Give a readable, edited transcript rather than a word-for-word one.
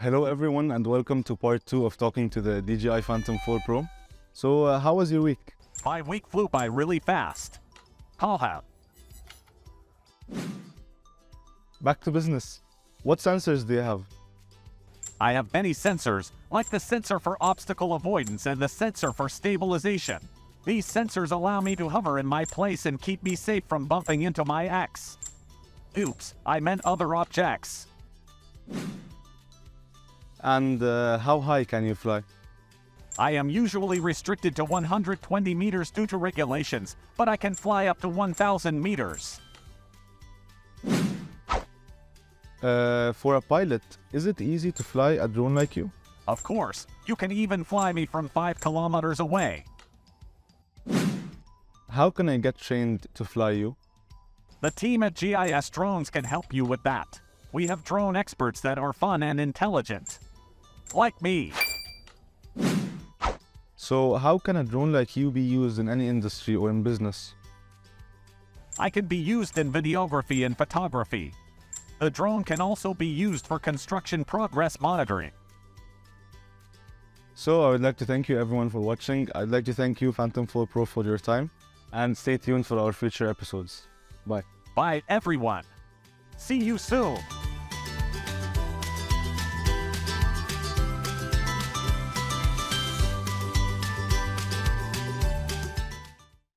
Hello everyone and welcome to part 2 of talking to the DJI Phantom 4 Pro. So how was your week? My week flew by really fast. Haha. Back to business. What sensors do you have? I have many sensors, like the sensor for obstacle avoidance and the sensor for stabilization. These sensors allow me to hover in my place and keep me safe from bumping into my axe. Oops, I meant other objects. And how high can you fly? I am usually restricted to 120 meters due to regulations, but I can fly up to 1,000 meters. For a pilot, is it easy to fly a drone like you? Of course, you can even fly me from 5 kilometers away. How can I get trained to fly you? The team at GIS Drones can help you with that. We have drone experts that are fun and intelligent. Like me. So how can a drone like you be used in any industry or in business? I can be used in videography and photography. The drone can also be used for construction progress monitoring. So I would like to thank you everyone for watching. I'd like to thank you Phantom 4 Pro for your time. And stay tuned for our future episodes. Bye. Bye everyone. See you soon.